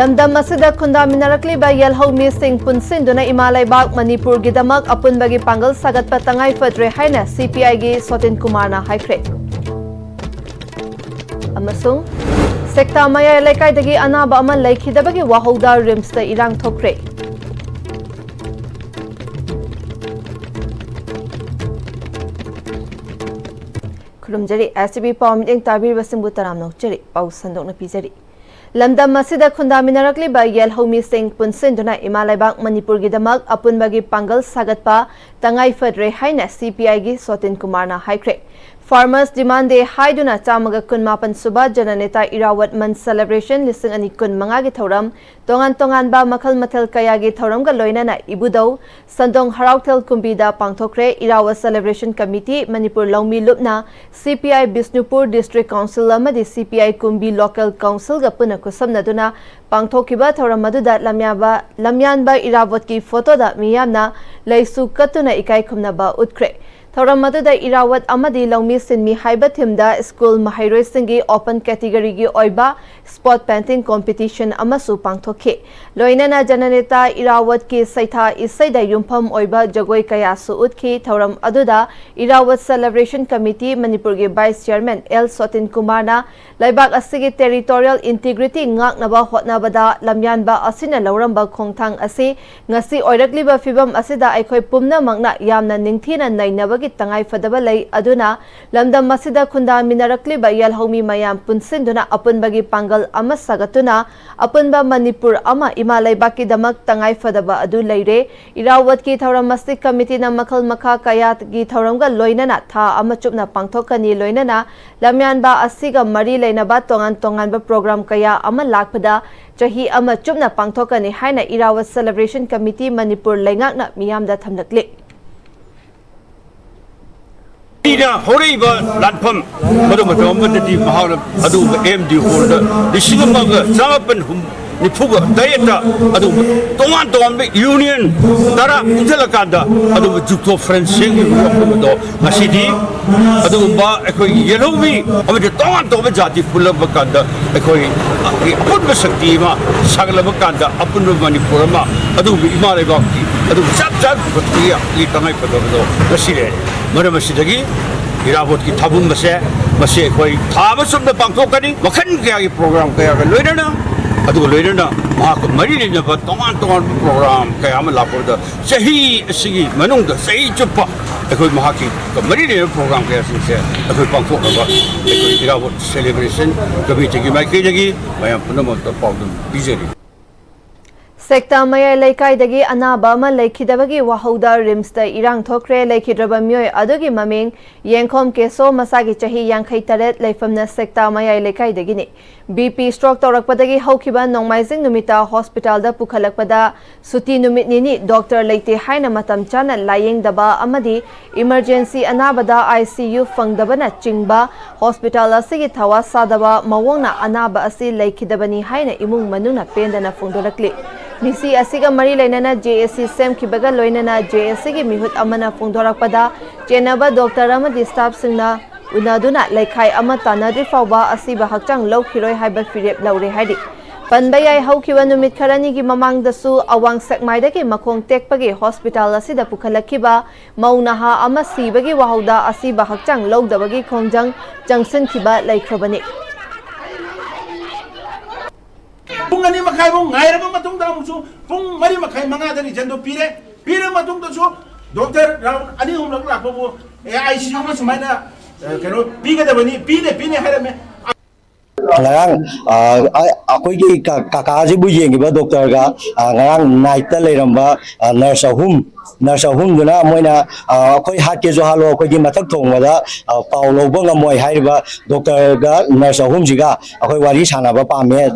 Lamdam asida khundaminarakli ba yelhau mi sing punsinduna Imalai-bak Manipur gidamak apunbagi pangal sagat patangai fadre haina CPI gi Sotin Kumarna haikre. Amasung sekta maya laikai dagi anaba ama laikhidabagi wahauda rimsta irang thokre. Kurumjari STB Pm-Istv tabir basimbu taram nokjari pau sandok na pijari. Lamdam masida khundaminarakli ba yelhau mi sing punsinduna Imalai-bak Manipur gidamak apunbagi pangal sagatpa tangai fadre haina CPI gi Sotin Kumarna haikre. Farmers demand de haiduna chamaga kunmapan suba jananeta irawat man celebration lising ani kun manga gi thoram tongan ba makhal mathel kaya gi thoram ga loinana ibudau sandong harautel kumbida pangthokre irawat celebration committee Manipur Longmi lupna CPI Bisnupur District Council amadi CPI Kumbi Local Council ga puna kusamnaduna pangthokiba thoram maduda lamyan ba irawat ki photo da miyamna laisu katuna ikai khumna ba utkre. Thoram maduda irawat amadi longmi sinmi haibat himda school mahairoi singi open category gi oiba spot painting competition amasu pangthokhe. Loinana jananeta irawat ki saitha isaida yumpham oiba jagoi kaya su utkhi thoram aduda irawat celebration committee Manipur gi vice chairman L Sotin Kumarna laibak asigi territorial integrity ngaknaba hotnabada lamyanba asina lauramba khongthang asi ngasi oirakliba fibam asida aikhoi pumna mangna yamna ningthina nainaba tangai fadaba lay aduna lamdam masida khundaminarakli ba yelhaumi mayam punsinduna apunbagi pangal ama sagatuna apunba Manipur ama Imalai-bak damak tangai fadaba adu leire irawat ki thoram mastic committee na makhal makha kaya gi thoramga loinana tha ama chupna pangthokani loinana lamyan ba asiga mari leinaba tongan ba program kaya ama lakpada chahi ama chupna pangthokani haina irawat celebration committee Manipur laingakna miyamda thamlakli. Ina horiba latpam madu madu mahal adu MD holder disinamaga zapan nipuga dayata adu tongan union dara intelakanda adu jukto friendship do masidi adu ba ekoi yelomi amade tongan jati pulabakanda ekoi purba sakti ma saglabakanda apun Manipurama adu Imalai-bak adu chap batiya li tangai padado masire Maramasidagi, irawat ki tabung mase koi thaba sumna pangthokani makhan kaya ki program kaya ka loinana adu loinana mahak mari ne ba tongan program kaya ma lapurda sahi asigi manungda sahi chuppa koi mahaki mari ne program kaya sinse koi pangthok ba koi irawat celebration committee ki mai ki mayam punamo to pawdum bijeri Sekta maya laikai dagi anaba ma laikhidabagi wahauda rimsta irang thokre laikhidraba myoi adugi maming yengkhom keso masagi chahi yankhai taret laifamna sekta maya laikai dagi ni BP stroke torakpadagi haukiba nongmaising numita hospital da pukhalakpada suti numit ni doctor leite haina matam chana layeng daba amadi emergency anabada ICU fangdabana chingba hospital asigi thawa sadaba mawongna anaba asi laikhidabani haina imung manuna pendana phongdorakli Misi asiga mari lainana JSC sem kibaga loinana JSC gi mihut amana phongdorakpada chenaba doctor amadi staff singna unaduna laikhai ama tanadri fawba asiba hakchang laukhiroi haiba firep laure haidi panbayai haukiwa numit kharani gi mamangdasu awang sekmaidagi makhong tekpagi hospital asida pukhalakhiba maunaha ama sibagi wahauda asiba hakchang logdabagi khongjang jangsin khiba laikhrobani Pung ani makai bung ngai raba matung da musu pung mari makai manga dari jando pire matung da su dokter raun ani hum lak lak bo ICU ma sumaina keno piga da bani pine harame ngarang akoi gi kaka ji bu yeng ba doctor ga ngarang night ta leiramba nurse hum duna moina akoi hat ke jo halo akoi gi mathak thong wada paulo bang moi haiba doctor ga nurse hum ji ga akoi wari sana ba pa me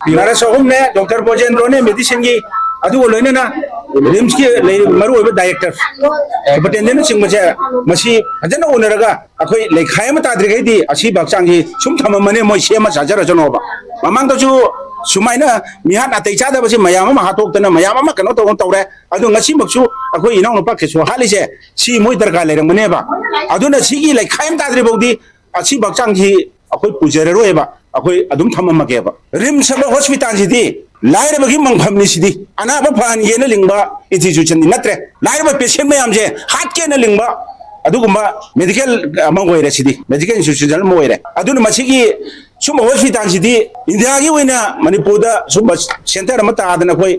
nurse hum ne doctor Bojendro ne medicine gi adu loinana rims ki maru oiba director batenden sing masi ajana onaraga akoi lekhai ma tadri gai di asi bakchang ji sum thamamane moi sema sajara janoba mamang da ju sumaina mihat atai cha da basi mayam ma hatok tana mayam ma kano to tawre adu ngasi maksu akoi inong no pak so halise si moi darga le rang mane ba adu na si gi lekhai ma tadri bodi asi bakchang ji akoi pujere roeba अखोई अदुम थममगेबा RIMS hospital सिदी लाइरबगी मंगफमनि सिदी अनाबा फान येना लिंबा institution नत्रे लाइरबा patient मयाम जे हाट केना लिंबा अदुगुम्बा medical among ओइरे सिदी medical institution म ओइरे अदुन मसिगी सुम hospital सिदी India की ओइना मणिपुर दा सुम centre अमा तादना कोई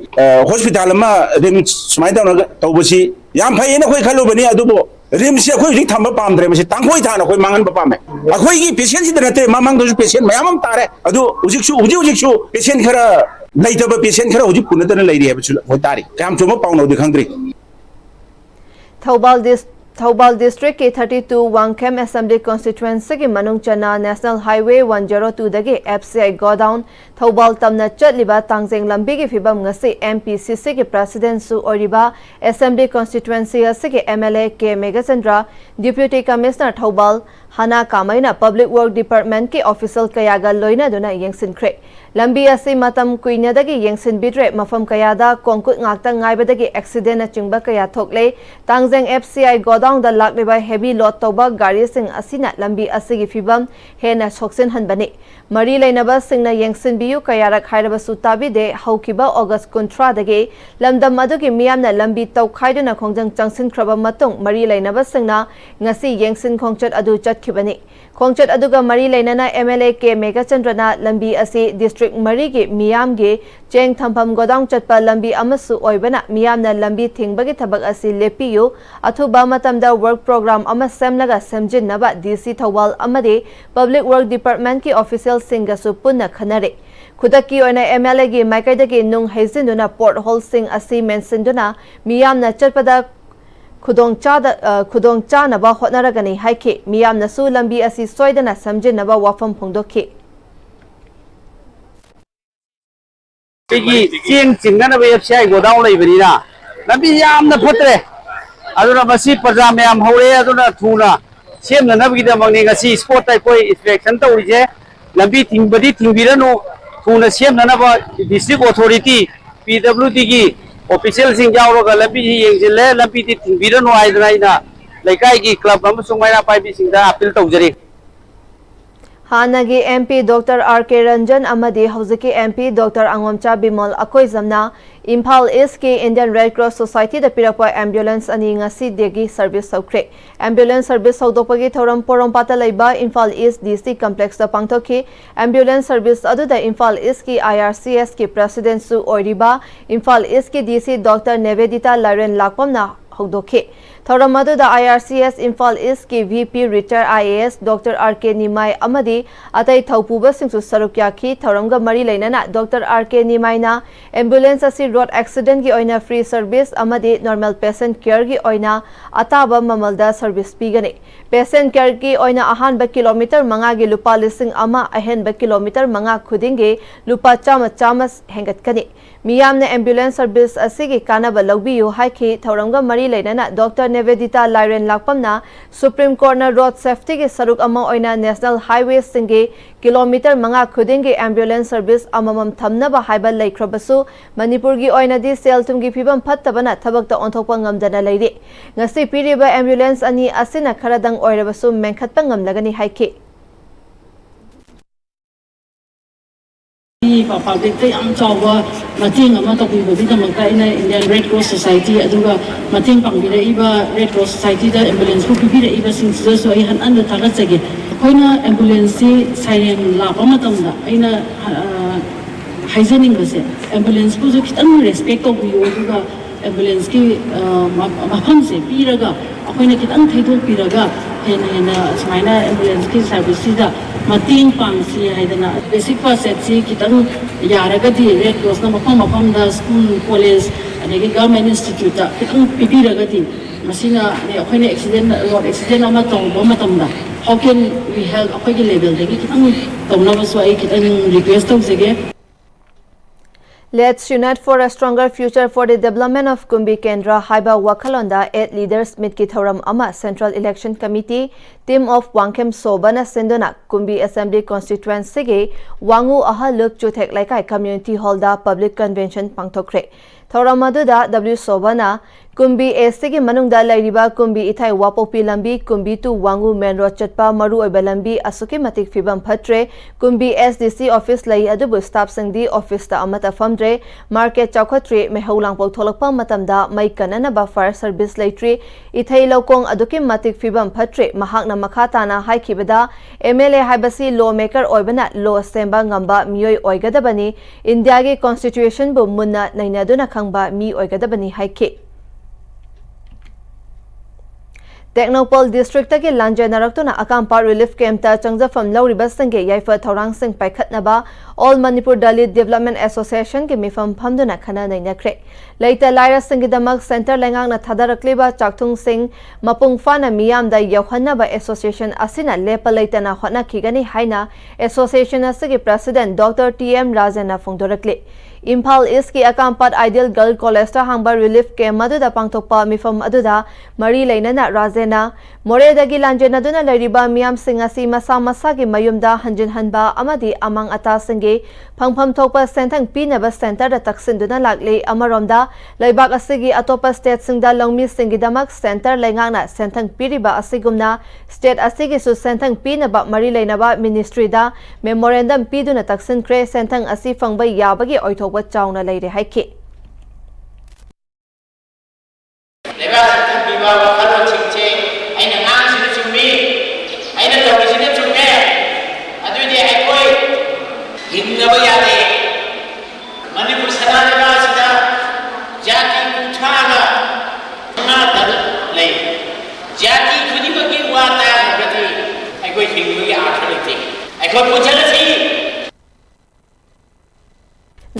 hospital अमा रिम्स सुमाय दौना तौबसी याम फैना कोई खलुबनी अदुबो रिम्स अखोई थम पामद्रे मसे तांगोई थाना कोई मांगन पामे अखोई पेशेंट सिद नते मामंग दो पेशेंट मयाम तारे अदु उजिकसु पेशेंट खरा लेतब पेशेंट खरा उजिक पुनतन लेरि है होय तारी काम चोम पाउनो दि खंद्री Thobal District के 32 Wangkhem Assembly Constituency की मनुंग चना National Highway 102 दगे FCI Godown Thobal तमना चटलिबा तांगजेंग लंबी की फिबम ngasi MPCC के President Su Oriba Assembly Constituency असि के MLA के Megachandra Deputy Commissioner Thobal Hana Kamaina Public Work Department के Official कयागा लोइना दुना यंगसिनख्रे लंबी असि मतम कुइना दगे यंगसिन Bidre मफम कयादा कोंकुट ngakta ngaiba दगे accident na chingba kaya thokle तांगजेंग FCI Godown दा लाक्लेबा heavy load तौबा गाड़ी सिंग असिना लंबी असि की फिबम हेना सोक्सिन हनबने मरी लेनबा सिंगना यंगसिन बियु कयारक हाइरबा सुताबी दे हौकिबा अगस्त 13 दगे लमदम अदुगी मियामना लंबी तौखाइदुना खोंजंग चंगसिन ख्रबा मतुंग मरी लेनबा सिंगना ngasi यंगसिन खोंगचत अदु चटखिबने खोंगचत अदुगा मरी लेनना MLA के मेगाचंद्रना लंबी असि डिस्ट्रिक्ट मरी के मियाम गे चेंग थंफम गोदांग चटपा लंबी अमसु ओइबना मियामना लंबी थिंगबगी थबक असि लेपियु अथुबा मतमदा वर्क प्रोग्राम अमा सेमलगा सेमजिनबा DC थौबाल अमदे पब्लिक वर्क डिपार्टमेंट की ऑफिशियल सिंगसु पुन्ना खनरे खुदकी ओइना MLA गे माइकाइदगी नुंग हेजिनुना पोर्ट होल सिंग असि मेंसनदुना मियामना चटपदा खुदोंग चानबा होटनरगनी हाइखे मियामनसु लंबी असि सोइदना समजिनबा वाफम फोंदोखे चेंग चिंगन FCI गोदाउन लेबनीना लंबी यामना फतरे अदुना मसी प्रजा मयाम हौरे अदुना थुना सेमननबगिदमगनि ngasi स्पोर्ट टाइप कोई इंस्पेक्शन तौरिजे लंबी थिंगबदी थिंगबिरनु थुना सेमननबा डिस्ट्रिक्ट अथॉरिटी PWD की ऑफिशियल सिंग यावरगा लंबी येंजिले लंबी ति थिंगबिरनु आइदनाइना लेकाई की क्लब अमसुंग माइना पाइबी सिंगदा अपील तौजरी हानगी MP Dr. R.K. Ranjan अमदी हौजिकी MP Dr. Angomcha Bimal अकोइजमना इम्फाल ईस्ट के इंडियन रेड क्रॉस सोसाइटी द पिरपा एम्बुलेंस अनि ngasi देगी सर्विस सौख्रे एम्बुलेंस सर्विस सौदोपगी थौरम पोरोमपाता लेबा इम्फाल ईस्ट DC कॉम्प्लेक्स द पांगथोखी एम्बुलेंस सर्विस अदुदा इम्फाल ईस्ट की IRCS की प्रेसिडेंट सु ओरिबा इम्फाल ईस्ट की DC डॉक्टर नेवेदिता लारेन लाकपमना हौदोखे थौरम अदुदा IRCS इम्फाल ईस्ट की VP retire IAS doctor R.K. Nimai अमदी अतै थौपुबा सिंगसु सरुक याखी थौरमगा मरी लेनना डॉक्टर R.K. निमाईना एम्बुलेंस असि रोड एक्सीडेंट की ओइना फ्री सर्विस अमदी नॉर्मल पेशेंट केयर की ओइना अताबा ममलदा सर्विस पीगने पेशेंट केयर की ओइना अहानबा किलोमीटर मंगा गे लुपा लिसिंग अमा अहेनबा किलोमीटर मंगा खुदिंगे लुपा चामा हेंगतकने मियामने एम्बुलेंस सर्विस असि कानबा लौबियु हाइखी थौरमगा मरी लेनना डॉक्टर नेवेदिता लाइरेन लाकपमना सुप्रीम कोर्ट ना रोड सेफ्टी के सरुक अमा ओइना नेशनल हाईवे सिंगे किलोमीटर मंगा खुदिंगे एम्बुलेंस सर्विस अममम थमनबा हाइबा लेख्रबसु मणिपुर की ओइनादी सेल तुमगी फिबम फत्तबना थबकता ओंथोकपा ngамदना लेरे ngasi piriba एम्बुलेंस अनि असिना खरदंग ओइरबसु मेंखतपा ngамलगनी हाइखे पब्लिक याम चाव मतेंग अमा तौबीबगीदमकता इंडियन रेड क्रॉस सोसाइटी अदुगा मतेंग पांगबिरइबा रेड क्रॉस सोसाइटी दा एम्बुलेंस को पिबिरइबा सिंगसिदसु आई हन थागतजगे अखोइना एम्बुलेंस सी साइरेन लापा मतमदा अइना हाइजनिंगबसे एम्बुलेंस को जो खितंग रेस्पेक्ट तौबियो अदुगा एम्बुलेंस की मफम से पीरगा अखोइना खितंग थैदोकपिरगा हेना सुमाइना एम्बुलेंस की सर्विस दा मतेंग पांगसी हाइदना बेसिक फर्स्ट खितंग यारगदी रेड क्रॉस ना मफम दा स्कूल कॉलेज अनेगी गवर्नमेंट इंस्टीट्यूट दा खितंग पिबिरगदी मसिना ने अखोइना एक्सीडेंट रोड एक्सीडेंट अमा तौबा मतमदा हाउ कैन वी हेल्प अखोइगी लेवल देगी खितंग तौनबसु आई खितंग रिक्वेस्ट तौजगे Let's unite for a stronger future for the development of Kumbi Kendra Haiba Wakalonda 8 leaders meet ki thoram ama Central Election Committee team of Wangkhem Sobana Sendona Kumbi Assembly Constituency ge Wangu aha luk chuthek laikai community hall da public convention pangthokre Thauram aduda W Sobana Kumbi AC ki manungda lairiba Kumbi Ithai Wapopi lambi Kumbi tu Wangu Main Road chatpa maru oiba lambi asuki matik fibam phatre Kumbi SDC office lai adubu staff singdi office ta amata famdre market chawkhatri mehaulang pau tholakpa matamda mai kanana ba fire service laitri Ithai lokong aduki matik fibam phatre mahakna makhatana haikibada MLA haibasi lawmaker oibana law semba ngamba miyoi oigadabani India ge constitution bu munna nainaduna khangba mi oigadabani haike Technopol district ke lanje naraktuna akampa relief camp ta changjafam lauriba sangge yaifa thorang sing paikhatnaba All Manipur Dalit Development Association ke mifam phamduna khana nainakre leita laira singgidamak center lengang na thadarakliba chakthung sing mapung fana miyam da yauhanaba association asina lepa leitana hotna khigani haina association asigi president Dr. TM Rajana phongdorakle Impal East ki akampat Ideal Girl College ta hangba relief camp maduda pangthokpa mifam aduda mari leinana Rajana Moredagi lanjena duna lairiba miyam singasi masa masa ki mayumda hanjin hanba amadi amang ata singge phangpham thokpa senthang pinaba center da taksin duna lagle amaromda laibak asigi atopa state singda longmi singidamak center lengangna senthang piriba asigumna state asigi su senthang pinaba mari leinaba ministry da memorandum piduna taksin kre senthang asi phangba yabagi oithokba chauna leire haike Manipur Saranaga Sida Jati Kuchana Natal Lay Jati Kudimaki Wata Nagati I go Hindu Arthurity I got Pujalati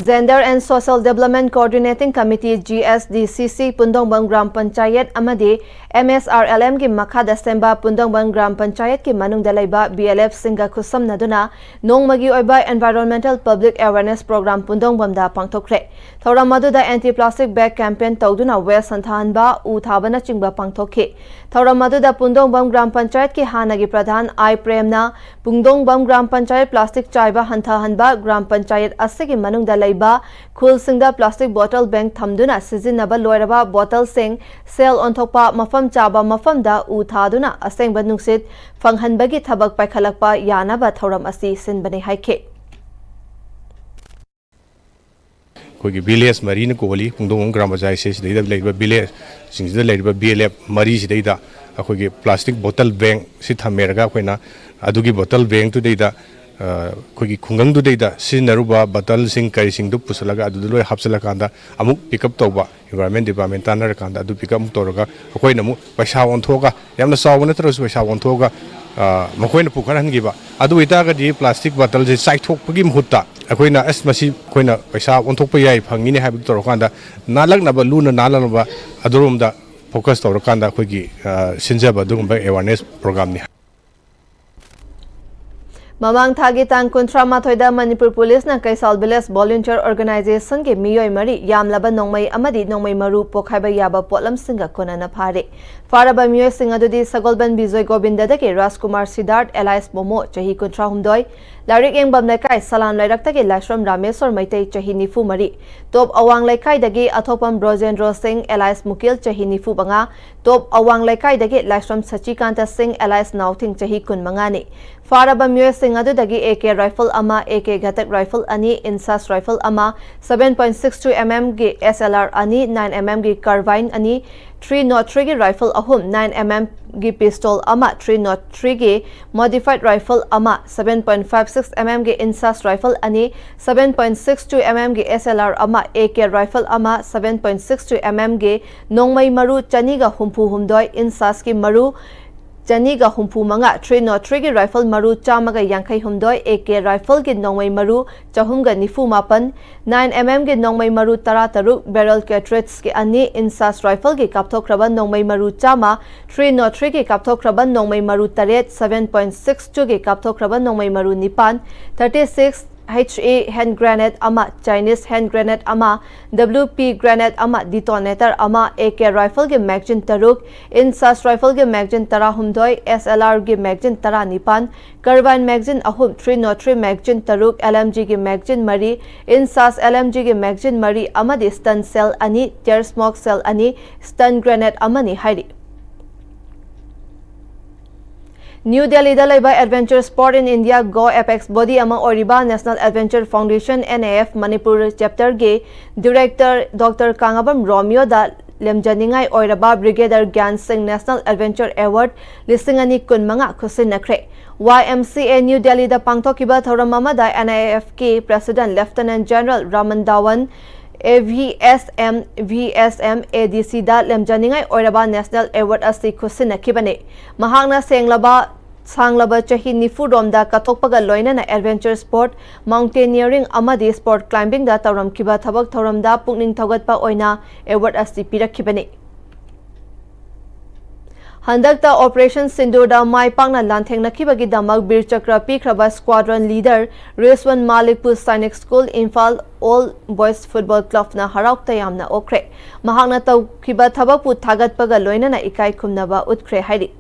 Gender and Social Development Coordinating Committee GSDCC Pundongbang Gram Panchayat amadi MSRLM ki makhada semba Pundongbang Gram Panchayat ki manungda laiba BLF singa khusam naduna nongmagi oiba Environmental Public Awareness Program Pundongbam da pangthokre thoram maduda anti plastic bag campaign tawduna west santhanba u thabana chingba pangthokhe thoram maduda Pundongbam Gram Panchayat ki hanagi pradhan I Premna Pundongbam Gram Panchayat plastic chaiba hanthahanba Gram Panchayat asigi manungda laiba khul singda plastic bottle bank thamduna sizinaba loiraba bottle sing sell on thokpa mafam chaba mafamda u thaduna asengba nungsit fanghanbagi thabak paikhalakpa yanaba thoram asi sinbani haike कोई village मरी ने कोली पुंगदोंग ग्राम पंचायत से सिदा लेबा village सिंगदा लेबा BLF मरी सिदा अखोगी plastic बोतल बैंक सि थमेरगा अखोइना अदुगी बोतल बैंक तु देदा अखोगी खुंगंग दु देदा सिनरुबा बोतल सिंग कई सिंग दु पुसलगा अदु लोय हापसला कांदा अमुक पिकअप तौबा एनवायरनमेंट डिपार्टमेंट तानर कांदा अदु पिकअप तौरगा अखोइना मु पैसा वंथोगा यामना साव नत्रस पैसा वंथोगा मखोइना पुखरहनगिबा अदु इतागदि प्लास्टिक बोतल जे साइथोकपगी मुहुत्ता अखोइना एस मसी खोइना पैसा वंथोकप याय फंगिने हाबि तौरकांदा नालकनबा लुना नालनबा अदुरोमदा फोकस तौरकांदा अखोगी सिनजबा दुगुंबा अवेयरनेस प्रोग्राम नि Mamang thagi tang kuntra mathoida Manipur Police na Kaisal Village Volunteer Organization ke miyoi mari yamlaba nongmai amadi nongmai maru pokhaiba yaba potlam singa konana phare faraba miyoi singa dudi Sagolban Bijoy Govinda da ke Rajkumar Siddharth Elias Momo chahi kuntra humdoi Larik engbam laikai salam lairak ta ke Lashram Rameswar Maitai chahi nifu mari top awang laikai dagi athopam Brojendro Singh Elias Mukil chahi nifu banga top awang laikai dagi Lashram Sachikanta Singh Elias Nauthing chahi kun mangani faraba miyoi singa dagi AK rifle ama AK ghatak rifle ani insas rifle ama 7.62 mm gi SLR ani 9 mm gi carbine ani 303 gi rifle ahum 9 mm gi pistol ama 303 gi modified rifle ama 7.56 mm gi insas rifle ani 7.62 mm gi SLR ama AK rifle ama 7.62 mm gi nongmai maru chaniga humpu humdoi insas ki maru Janiga humpu manga 303 gi rifle maru chamaga yankai humdoi AK rifle gi nongmai maru chahumga nifu mapan 9 mm gi nongmai maru tara taruk barrel cartridge gi ani insas rifle gi kapthokraba nongmai maru chama 303 gi kapthokraba nongmai maru taret 7.62 gi kapthokraba nongmai maru nipan 36 HE hand grenade ama, Chinese hand grenade ama, WP grenade ama, detonator ama, AK rifle ge magazine taruk, INSAS rifle ge magazine tara humdoi, SLR ge magazine tara nipan, carbine magazine ahum 303 magazine taruk, LMG ge magazine mari, INSAS LMG ge magazine mari amadi stun cell ani, tear smoke cell ani, stun grenade amani hairi. New Delhi da laiba Adventure Sport in India Go Apex Body among Oriba National Adventure Foundation NAF Manipur chapter ge Director Dr. Kangabam Romeo da lemjaningai oiraba Brigadier Gyan Singh National Adventure Award lisingani kunmanga khusin nakre. YMCA New Delhi da pangthokiba thoramama da NAF ki President Lieutenant General Raman Dawan VSM ADC da lemjaningai oiraba National Award asi khusina kibane mahakna sanglaba chahi nifudom da katokpaga loina na adventure sport mountaineering amadi sport climbing da tawram kiba thabak thoram da pukning thogatpa oina award asi pirakhibane Handakta Operation Sindur da mai pangna lanthengna kibagi damak Bir Chakra Pikraba Squadron Leader Reswan Malikpur Sainik School Imphal All Boys Football Club na haraukta yamna okre mahakna taw kiba thabakpu thagatpaga loina na ikai khumnaba utkre hairi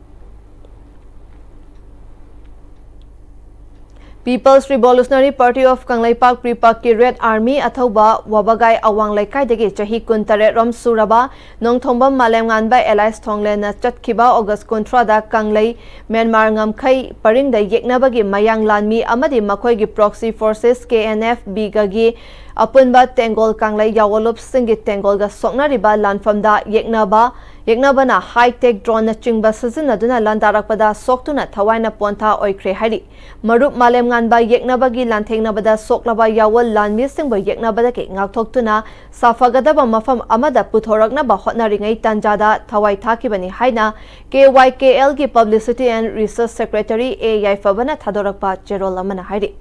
People's Revolutionary Party of Kanglaipak Pripak ki Red Army athoba wabagai awang laikai degi chahi kuntare rom suraba nongthombam malemngan ba Allies Thongle na chatkhiba August kontra da Kanglai Myanmar ngamkhai paring da yeknabagi mayang lanmi amadi makhoi gi proxy forces KNF bigagi apunba Tengol Kanglai yawolop singi Tengol ga sokna riba lanfam da yeknaba na high tech drone na chingba sizina duna landarakpada soktuna thawaina ponta oikre hari marup malem nganba yeknabagi lanthengna soklaba yawol lanmi singba yeknabada ke ngakthokuna safagadaba mafam amada puthorakna ba hotnaringai tanjada thawai thakibani haina KYKL ki Publicity and Research Secretary A Yaifabana thadorakpa cherol amana hari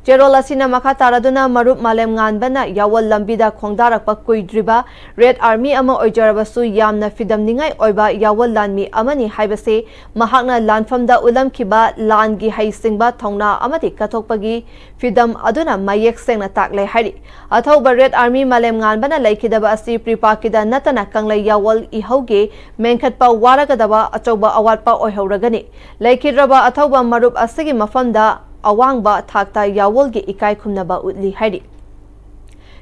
Cherol asina makha taraduna marup malem nganbana yawol lambida khongdarakpa kuidriba Red Army ama oijarabasu yamna fidamningai oiba yawol lanmi amani haibase mahakna lanfamda ulam kiba langi haisingba thongna amati kathokpagi fidam aduna mayek sengna takle hari athoba Red Army malem nganbana laikidaba asi pripakida natana kanglai yawol ihauge menkhatpa waragadaba achoba awatpa oihauragani laikidraba athoba marup asigi mafamda awangba thakta yawol ge ikai khumnaba utli hairi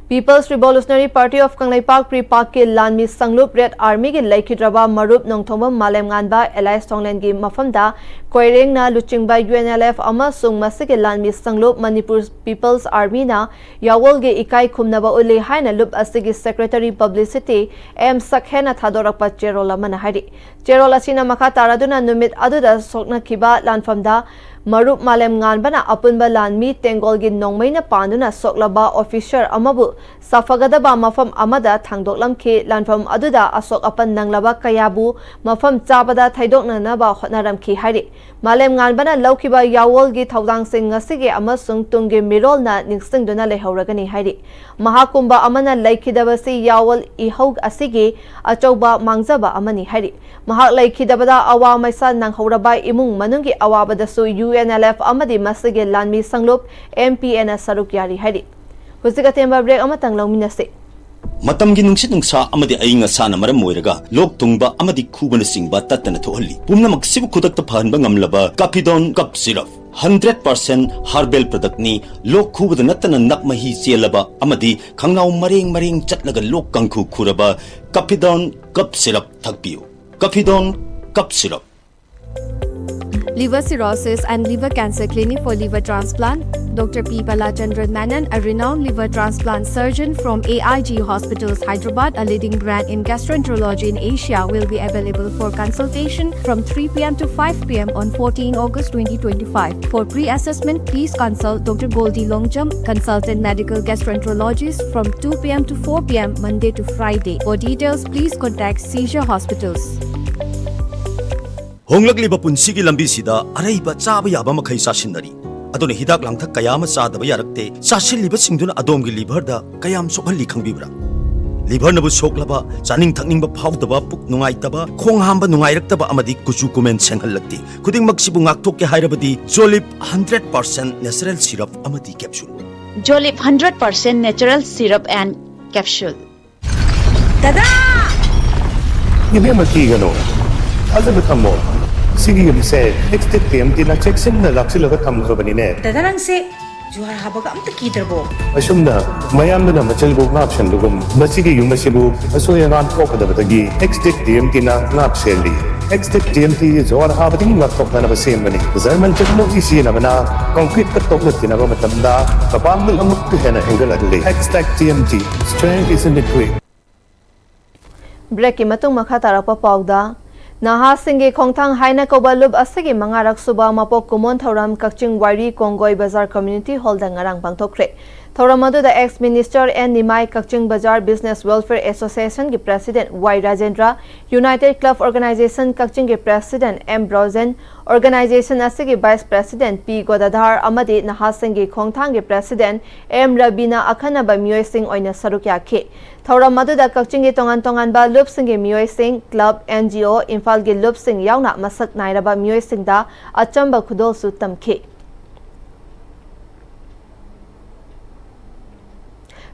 People's Revolutionary Party of Kanglaipak Pripak ke lanmi sanglup Red Army ge laikhidraba marup nongthoma malem nganba Allies Thonglen gi mafamda koireng na luchingba UNLF amasung masige lanmi sanglup Manipur People's Army na yawol ge ikai khumnaba utli haina lup asigi Secretary Publicity M Sakhena thadorakpa cherola mana hari cherola sina makha taraduna numit aduda sokna khiba lanfamda Marup malem nganbana apunba lanmi Tengol gi nongmaina panduna soklaba officer amabu safagadaba mafam amada thangdoklam ke lanfam aduda asok apan nanglaba kayabu mafam chabada thaidokna na ba hotnaram ki hari malem nganbana laukiba yawol gi thaudang sing ngasige amasung tungge mirol na ningsing dona lehauragani hari mahakumba amana laikidabasi yawol ihog asige achauba mangjaba amani hari mahak laikidabada awa maisa nanghauraba imung manungi awabadasu UNLF amadi masige lanmi sanglup MPN saruk yari hari husika temba break amatang lawminase Matamgi nungsit nungsa amadi ayinga sana maram moiraga lok tungba amadi kubana singba tatana thohalli pumna maksibu khudakta phanba ngamlaba Capidon cup syrup 100% herbal product ni lok khubada natana nakmahi chelaba amadi khangnau mareng chatlaga lok kangkhu khuraba Capidon cup syrup thakpiu Capidon cup syrup Liver cirrhosis and liver cancer clinic for liver transplant. Dr. P. Balachandran Menon, a renowned liver transplant surgeon from AIG Hospitals, Hyderabad, a leading brand in gastroenterology in Asia, will be available for consultation from 3 p.m. to 5 p.m. on 14 August 2025. For pre-assessment, please consult Dr. Goldie Longjam, consultant medical gastroenterologist from 2 p.m. to 4 p.m. Monday to Friday. For details, please contact Seizure Hospitals. Honglakliba punsigi lambisida araiba chaba yaba makhai sasinari adone hidak langthak kayama sadaba yarakte sasilliba singduna adomgi liver da kayam sokhalli khangbibra liver nabu soklaba chaning thakningba phawdaba puk nungaitaba khong hamba nungairaktaba amadi kuchu kumen senghallakti khuding maksibu ngakthok ke hairabadi Zolip 100% natural syrup amadi capsule Jolip 100% natural syrup and capsule. Dada! Hindi magkigano. Alam mo tamo, sige yung say, next time tinacheksin na laksilaga tamo ka ba ni Ned? Dada lang si, juhar habaga ang takidarbo. Asum na, mayam na machalbog na option lugum, masige yung masibog, aso yung anto ka dapat agi, next time tinacheli. Next time juhar habating matok na nabasim mani. Zaman check mo isi na na concrete katok na tinabamatamda, kapag nalamot ko na hinggal adli. Next TMT, strength is in the quick. Break matung makhatarapa pauda naha singe khongthang haina kobalub asagi mangarak suba mapok kumon thoram kakching wari kongoi bazar community hall da ngarang pangthokre thoram adu the ex minister and nimai kakching bazar business welfare association ki president Y Rajendra united club organization kakching ki president M Brozen organization asigi vice president P Godadhar amadi naha singe khongthang ki president M Rabina akhana ba myoy sing oina sarukya khe thoram adu da kakching ki tongan ba lup singe myoy sing club NGO Imphal gi lup sing yauna masak nairaba myoy sing da achamba khudol su tamkhe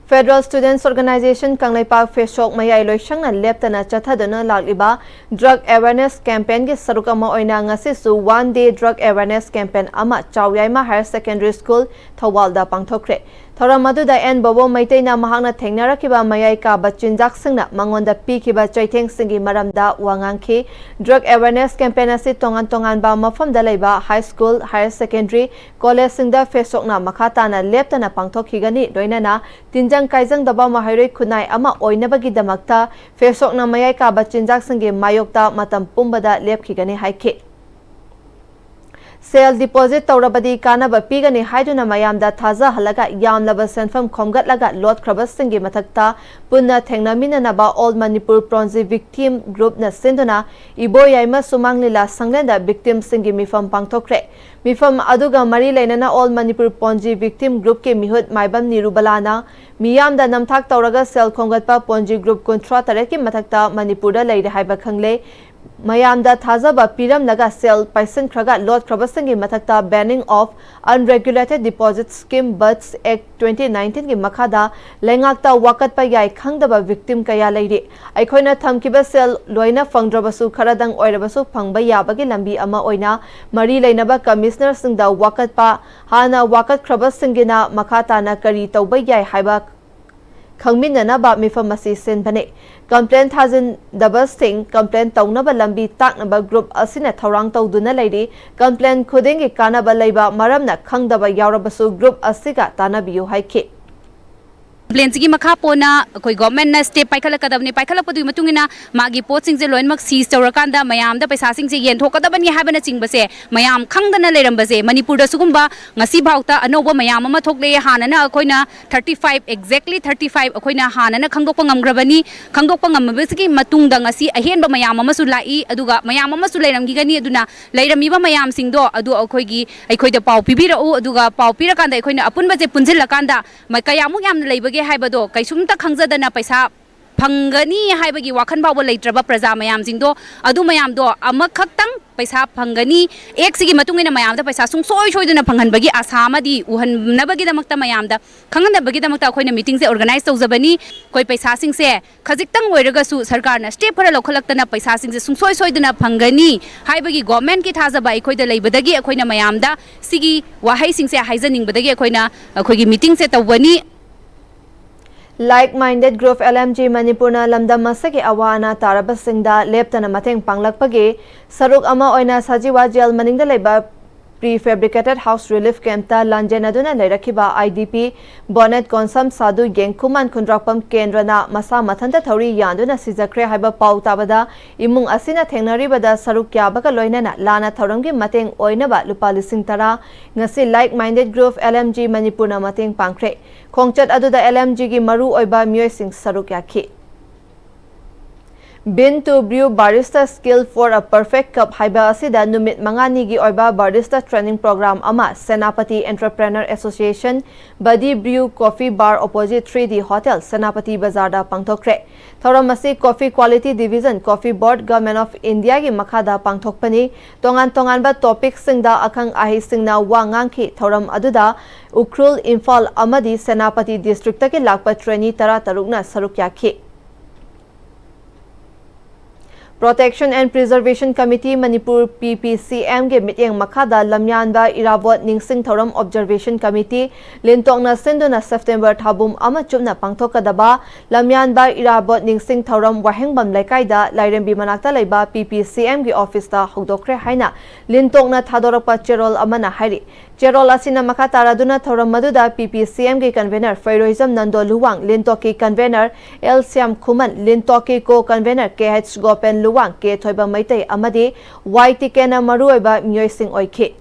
Federal Students Organization Kanglaipak Feshok Mayai Loishangna Leptana Chathadana Lagliba Drug Awareness Campaign gi saruk ama oina ngasi su 1 day drug awareness campaign ama Chawyaima Higher Secondary School Thawalda pangthokre thoramadu da en bobo maitaina mahangna thengnarakiba mayai ka bachinjak singna mangonda pikiba chaitheng singi maramda wangangkhi drug awareness campaign asi tongan ba mafam da leiba high school higher secondary college singda Feshokna makhatana leptana pangthokhigani doinana tinjang kaijang daba mahairoi khunai ama oinabagi damakta Feshokna mayai ka bachinjak singi mayokta matam pumbada lepkhigani haikhe Sale deposit taurabadi kana ba pigani haiduna mayamda thaza halaga yamlaba senfam khomgatlaga lot krabas singi mathakta punna thengnamina naba All Manipur Ponzi victim group na sinduna iboyaima sumanglila sanglenda victim singi mifam pangthokre mifam aduga mari leinana All Manipur Ponzi victim group ke mihut maibam nirubalana miyamda namthak tauraga sale khomgatpa Ponzi group kontra tareki mathakta Manipurda leire haiba khangle Mayamda Thazaba Piram Naga Sale Paisen Kraga Lord Krabasangi Matakta Banning of Unregulated Deposit Scheme Buds Act 2019 ki Makada Lengakta Wakat Payai Kangdaba Victim Kaya Lady Aikona Thamkiba Sale Loina Fangdrabasu Karadang Oirabasu Pangba Yabagi Lambi Ama Oina Mari Lainaba Commissioner Singda Wakat Pa Hana Wakat Krabasangina Makata na Kari Taubayai Haiba Khangminana ba mifam masi senbane complaint hazin double sting complaint taunaba lambi taknaba group asina thorang tauduna leidi complaint khudingi kanaba leiba maramna khangdaba yaurabasu group asiga tanabiyu haike Complaints की मखा पोना कोई government ने step पाइखल कदबने पाइखल पदुई मतुंगिना मागी poaching जे lion मक seize तौरकांदा मयाम दा पैसा सिंग जे येन थोकदबनी हाबना चिंगबसे मयाम खंगदना लेरंबसे मणिपुर दा सुगुंबा ngasi भाउता अनोबा मयाम अमा थोकले हानना अखोइना 35 exactly 35 अखोइना हानना खंगदोकपा ngamgrabani खंगदोकपा ngamबसकी मतुंगदा ngasi अहेनबा मयाम अमा सु लाई अदुगा मयाम अमा सु लेरंगिगनी अदुना लेरमीबा मयाम सिंगदो अदु अखोइगी अखोइदा पाउ पिबिरउ अदुगा पाउ पिरकांदा अखोइना अपुनबा जे पुंजिलकांदा मकयामु यामना लेबगे हाइबदो कैसुमता खंगजदना पैसा फंगनी हाइबगी वाखन बाबो लेत्रबा प्रजा मयाम सिंगदो अदु मयाम दो अमखक्तंग पैसा फंगनी एक सिगी मतुंगिना मयाम दा पैसा सुंग सोय सोयदना फंगनबगी आसामदी उहनबगी दमक्ता मयाम दा खंगनबगी दमक्ता अखोइना मीटिंग से ऑर्गेनाइज तौजबनी कोई पैसा सिंग से खजिकतंग ओइरगसु सरकार ना स्टेप फरा लौखलक्तना पैसा सिंग से सुंग सोय सोयदना फंगनी हाइबगी गवर्नमेंट की थाजबा अखोइदा लेबदगी अखोइना मयाम दा सिगी वाहै सिंग से हाइजनिंगबदगी अखोइना अखोइगी मीटिंग से तौबनी Like-minded group LMG Manipurna lamdam masaki awana tarabasingda leptana mateng panglakpagi saruk ama oina sajiwa jail maningda leba prefabricated house relief camp ta lanjenaduna leirakiba IDP bonnet konsam sadu yengkuman kundrakpam kendrana masa mathanta thori yanduna sijakre haiba pau tabada imung asina thengnaribada saruk kyabaga loinana lana thoramgi mateng oinaba lupa lising tara ngasi like-minded group LMG Manipurna mateng pangkre khongchat aduda LMG gi maru oiba myoy sing saruk yakhi Bin to brew barista skill for a perfect cup haiba asida numit mangani gi oiba barista training program ama Senapati Entrepreneur Association Badi Brew Coffee Bar opposite 3D Hotel Senapati Bazar da pangthokre. Thoramasi Coffee Quality Division Coffee Board Government of India gi makhada pangthokpani tongan ba topic singda akhang ahi singna wangangki thoram aduda Ukrul Imphal amadi Senapati district ta ki lakpa trainee tara tarukna sarukya ki. Protection and Preservation Committee Manipur PPCM ge mityeng makhada lamyan ba irabot ningsing thoram Observation Committee lintokna senduna September thabum ama chupna pangthokadaba lamyan ba irabot ningsing thoram wahengbam laikai lairembi manakta leiba PPCM ge office ta hogdokre haina lintokna thadorakpa cherol amana hairi cherol asina makha taraduna thoram maduda PPCM ge convener Fairoism Nando Luwang lintoki convener L Siam Khuman lintoki co convener KH Gopen Luwang ke thoiba maitai amadi YT kena maruiba myoising oikhe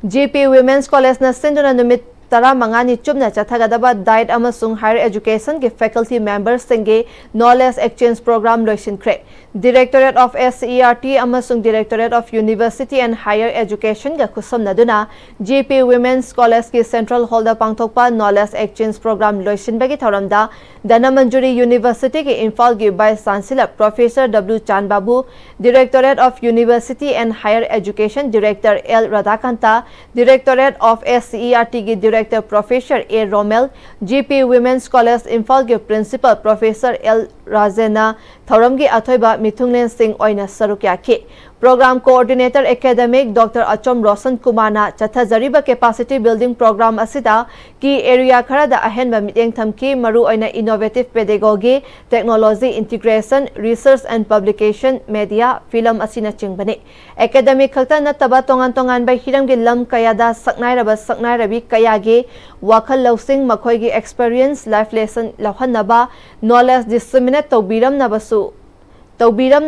GP Women's College na sinduna numit tara mangani chupna chathagadaba diet amasung higher education ke faculty members singe knowledge exchange program loisin kre Directorate of SERT amasung Directorate of University and Higher Education ga khusam naduna GP Women's College ki Central Hall da pangthokpa knowledge exchange program loisin bagi thoramda Danamanjuri University ki Imphal gi Vice Chancellor Professor W Chan Babu Directorate of University and Higher Education Director L Radhakanta Directorate of SERT ki Director Professor A Romel GP Women's College Imphal gi Principal Professor L Rajena Thoramgi Athoiba Mithunglen Singh oina sarukya ki Program Coordinator Academic Dr. Achom Roshan Kumana Chathazariba Capacity Building Program asida ki area kharada ahenba mityeng thamki maru oina innovative pedagogy technology integration research and publication media film asina chingbani academic khakta nataba tongan bai hiram gi lam kayada saknai rabi kayagi wakhal lausing makhoi gi experience life lesson lauhanaba knowledge disseminate tobiram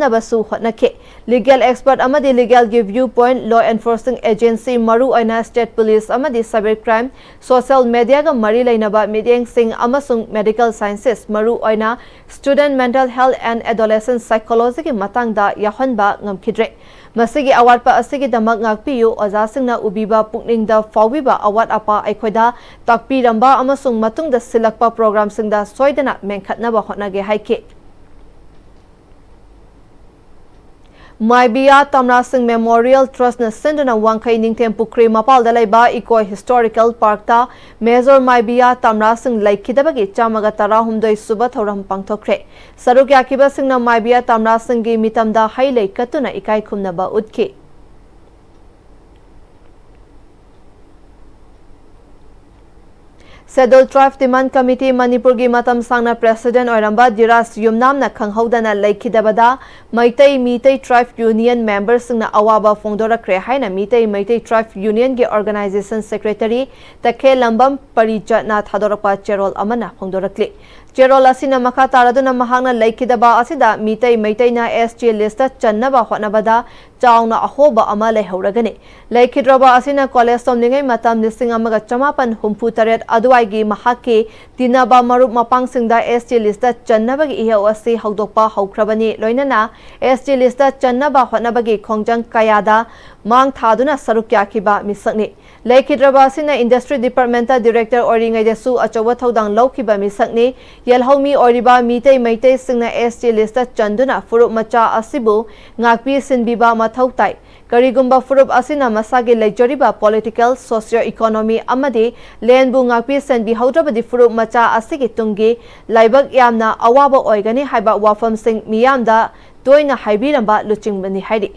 nabasu hotnake legal expert amadi legal give viewpoint law enforcing agency maru aina state police amadi cyber crime social media ga mari lainaba midyeng sing amasung medical sciences maru aina student mental health and adolescent psychology ki matangda yahonba ngamkhidre masigi award pa asigi damak ngakpiyu oja singna ubiba pukningda fawiba award apa aikhoida takpiramba amasung matungda silakpa program singda soidana mengkhatnaba hotnage haike Maibia Tamra Singh Memorial Trust na sinduna wangkai ningthem pukri mapal dalaiba Eco Historical Park ta Major Maibia Tamra Singh laikidabagi chamaga tara humdoi suba thoram pangthokre saruk yakiba singna Maibia Tamra Singh gi mitamda hailai katuna ikai khumnaba utki Scheduled Tribe Demand Committee Manipur gi matam sangna President oiramba Diras Yumnam na khanghodana laikidabada Maitai Tribe Union members singna awaba fongdora kre haina Maitai Tribe Union gi Organization Secretary Takhe Lambam Parijat na thadorapa cherol amana fongdorakli cherol asina makha taraduna mahangna laikidaba asida Maitai na SG list channaba hotnabada chauna ahoba ama lehauragani laikhidraba asina college somningai matam lising amaga chamapan humpu taret aduai gi mahake tinaba marup mapang singda SG list channabagi ihau asi hawdokpa hawkrabani loinana SG list channaba hotnabagi khongjang kayada mang thaduna sarukya kiba misakni laikhidraba asina industry department director oringai desu achowa thodang laukiba misakni yelhomi oriba Maitai singna SG list chanduna furup macha asibu ngakpi sinbiba mathautai karigumba furup asina masagi leijoriba political socio-economy amadi lenbu ngakpi senbi haudrabadi furup macha asigi tungi laibak yamna awaba oigani haiba wafam sing miyamda toina haibiramba luchingbani hairi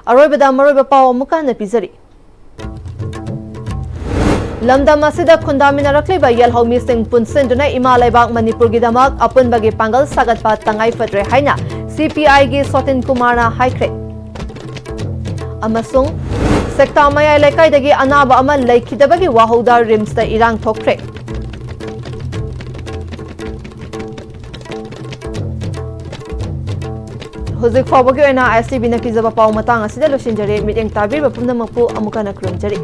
aroibada maroiba paw muka na pizari Lamdam asida khundaminarakliba yelhomi sing punsinduna imalaibak Manipur gidamak apunbagi pangal sagatpa tangai fatre haina CPI gi Sotin Kumarna haikre amasung sekta maya lekai dagi anaba ama laikidabagi wahoda rims da irang thokre Huzik fawagi oina ISTV na kizaba paw matang asida loshinjare miteng tabir bapumna mapu amuka na krumjari